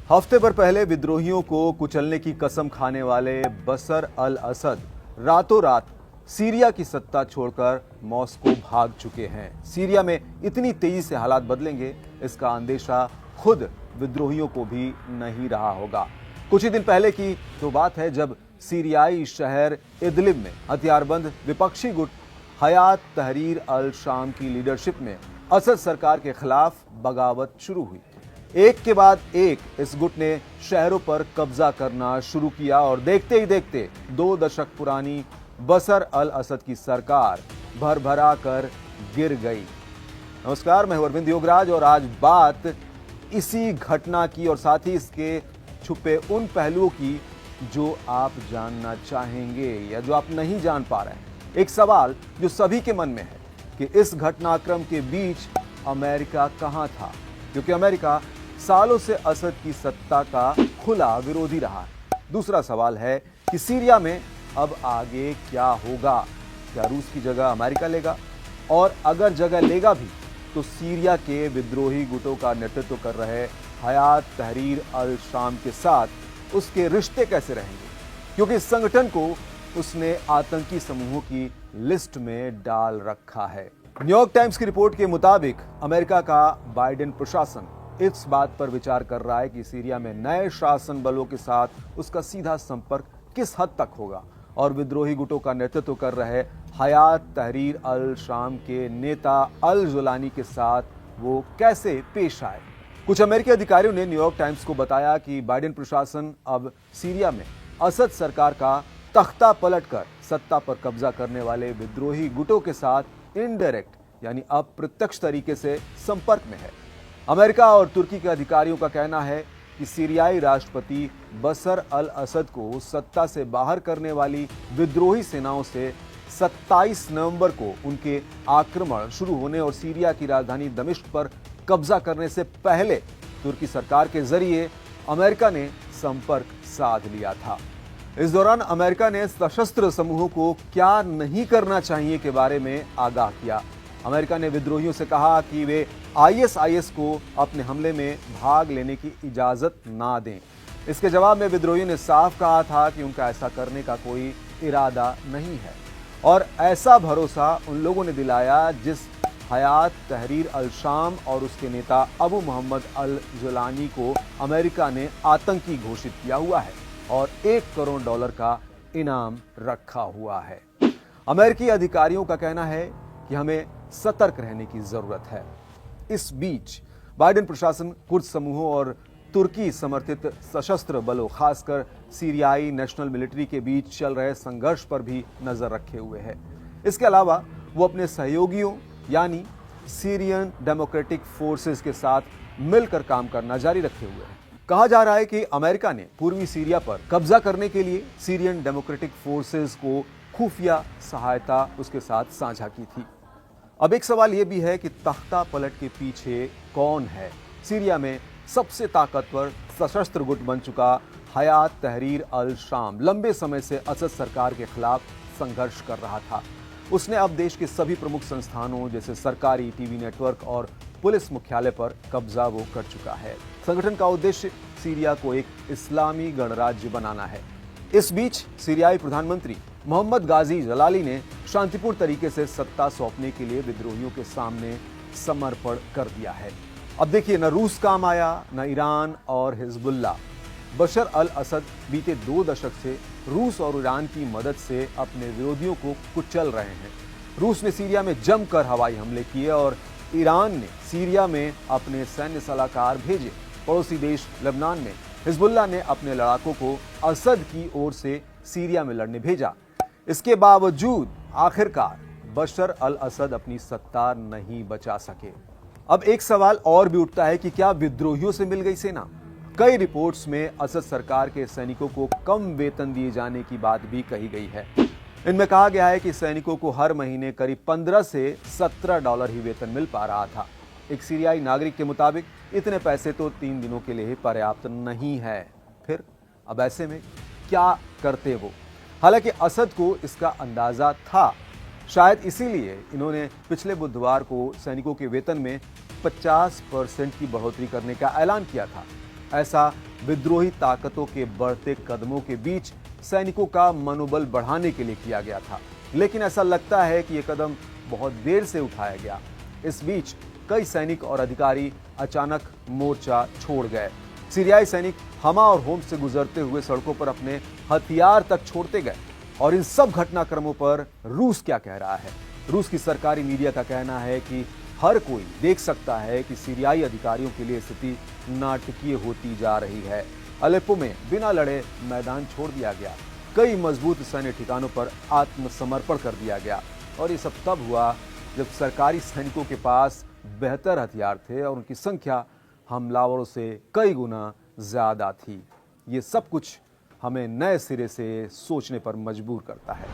हफ्ते भर पहले विद्रोहियों को कुचलने की कसम खाने वाले बशर अल असद रातों रात सीरिया की सत्ता छोड़कर मॉस्को भाग चुके हैं। सीरिया में इतनी तेजी से हालात बदलेंगे, इसका अंदेशा खुद विद्रोहियों को भी नहीं रहा होगा। कुछ ही दिन पहले की तो बात है जब सीरियाई शहर इदलिब में हथियारबंद विपक्षी गुट हयात तहरीर अल शाम की लीडरशिप में असद सरकार के खिलाफ बगावत शुरू हुई। एक के बाद एक इस गुट ने शहरों पर कब्जा करना शुरू किया और देखते ही देखते 2 दशक पुरानी बशर अल असद की सरकार भरभरा कर गिर गई। नमस्कार, मैं हूं अरविंद योगराज और आज बात इसी घटना की और साथ ही इसके छुपे उन पहलुओं की जो आप जानना चाहेंगे या जो आप नहीं जान पा रहे हैं। एक सवाल जो सभी के मन में है कि इस घटनाक्रम के बीच अमेरिका कहां था, क्योंकि अमेरिका सालों से असद की सत्ता का खुला विरोधी रहा है। दूसरा सवाल है कि सीरिया में अब आगे क्या होगा? क्या रूस की जगह अमेरिका लेगा? और अगर जगह लेगा भी तो सीरिया के विद्रोही गुटों का नेतृत्व कर रहे हयात तहरीर अल शाम के साथ उसके रिश्ते कैसे रहेंगे, क्योंकि इस संगठन को उसने आतंकी समूहों की लिस्ट में डाल रखा है। न्यूयॉर्क टाइम्स की रिपोर्ट के मुताबिक अमेरिका का बाइडेन प्रशासन इस बात पर विचार कर रहा है कि सीरिया में नए शासन बलों के साथ उसका सीधा संपर्क किस हद तक होगा और विद्रोही गुटों का नेतृत्व कर रहे हयात तहरीर अल शाम के नेता अल जुलानी के साथ वो कैसे पेश आए। कुछ अमेरिकी अधिकारियों ने न्यूयॉर्क टाइम्स को बताया कि बाइडेन प्रशासन अब सीरिया में असद सरकार का तख्ता पलटकर सत्ता पर कब्जा करने वाले विद्रोही गुटों के साथ इनडायरेक्ट यानी अप्रत्यक्ष तरीके से संपर्क में है। अमेरिका और तुर्की के अधिकारियों का कहना है कि सीरियाई राष्ट्रपति बशर अल असद को सत्ता से बाहर करने वाली विद्रोही सेनाओं से 27 नवंबर को उनके आक्रमण शुरू होने और सीरिया की राजधानी दमिश्क पर कब्जा करने से पहले तुर्की सरकार के जरिए अमेरिका ने संपर्क साध लिया था। इस दौरान अमेरिका ने सशस्त्र समूहों को क्या नहीं करना चाहिए के बारे में आगाह किया। अमेरिका ने विद्रोहियों से कहा कि वे आईएसआईएस को अपने हमले में भाग लेने की इजाजत ना दें। इसके जवाब में विद्रोहियों ने साफ कहा था कि उनका ऐसा करने का कोई इरादा नहीं है और ऐसा भरोसा उन लोगों ने दिलाया जिस हयात तहरीर अल शाम और उसके नेता अबू मोहम्मद अल जुलानी को अमेरिका ने आतंकी घोषित किया हुआ है और $1 करोड़ का इनाम रखा हुआ है। अमेरिकी अधिकारियों का कहना है कि हमें सतर्क रहने की जरूरत है। इस बीच बाइडेन प्रशासन कुर्द समूहों और तुर्की समर्थित सशस्त्र बलों, खासकर सीरियाई नेशनल मिलिट्री के बीच चल रहे संघर्ष पर भी नजर रखे हुए है। इसके अलावा वो अपने सहयोगियों यानी सीरियन डेमोक्रेटिक फोर्सेस के साथ मिलकर काम करना जारी रखे हुए है। कहा जा रहा है कि अमेरिका ने पूर्वी सीरिया पर कब्जा करने के लिए सीरियन डेमोक्रेटिक फोर्सेस को खुफिया सहायता उसके साथ साझा की थी। अब एक सवाल यह भी है कि तख्ता पलट के पीछे कौन है? सीरिया में सबसे ताकतवर सशस्त्र गुट बन चुका हयात तहरीर अल शाम लंबे समय से असद सरकार के खिलाफ संघर्ष कर रहा था। उसने अब देश के सभी प्रमुख संस्थानों जैसे सरकारी टीवी नेटवर्क और पुलिस मुख्यालय पर कब्जा वो कर चुका है। संगठन का उद्देश्य सीरिया को एक इस्लामी गणराज्य बनाना है। इस बीच सीरियाई प्रधानमंत्री मोहम्मद गाजी जलाली ने शांतिपूर्ण तरीके से सत्ता सौंपने के लिए विद्रोहियों के सामने समर्पण कर दिया है। अब देखिए, न रूस काम आया न ईरान और हिजबुल्लाह। बशर अल असद बीते 2 दशक से रूस और ईरान की मदद से अपने विरोधियों को कुचल रहे हैं। रूस ने सीरिया में जमकर हवाई हमले किए और ईरान ने सीरिया में अपने सैन्य सलाहकार भेजे। पड़ोसी देश लेबनान में हिजबुल्लाह ने अपने लड़ाकों को असद की ओर से सीरिया में लड़ने भेजा। इसके बावजूद आखिरकार बशर अल असद अपनी सत्ता नहीं बचा सके। अब एक सवाल और भी उठता है कि क्या विद्रोहियों से मिल गई सेना? कई रिपोर्ट्स में असद सरकार के सैनिकों को कम वेतन दिए जाने की बात भी कही गई है। इनमें कहा गया है कि सैनिकों को हर महीने करीब $15 से $17 ही वेतन मिल पा रहा था। एक सीरियाई नागरिक के मुताबिक इतने पैसे तो 3 दिनों के लिए पर्याप्त नहीं है। फिर अब ऐसे में क्या करते वो? हालांकि असद को इसका अंदाजा था। शायद इसीलिए इन्होंने पिछले बुधवार को सैनिकों के वेतन में 50% की बढ़ोतरी करने का ऐलान किया था। ऐसा विद्रोही ताकतों के बढ़ते कदमों के बीच सैनिकों का मनोबल बढ़ाने के लिए किया गया था। लेकिन ऐसा लगता है कि यह कदम बहुत देर से उठाया गया। इस बीच कई सैनिक और अधिकारी अचानक मोर्चा छोड़ गए। सीरियाई सैनिक हमा और होम से गुजरते हुए सड़कों पर अपने हथियार तक छोड़ते गए। और इन सब घटनाक्रमों पर रूस क्या कह रहा है? रूस की सरकारी मीडिया का कहना है कि हर कोई देख सकता है कि सीरियाई अधिकारियों के लिए स्थिति नाटकीय होती जा रही है। अलेप्पो में बिना लड़े मैदान छोड़ दिया गया। कई मजबूत सैन्य ठिकानों पर आत्मसमर्पण कर दिया गया। और ये सब तब हुआ जब सरकारी सैनिकों के पास बेहतर हथियार थे और उनकी संख्या हमलावरों से कई गुना ज्यादा थी। ये सब कुछ हमें नए सिरे से सोचने पर मजबूर करता है।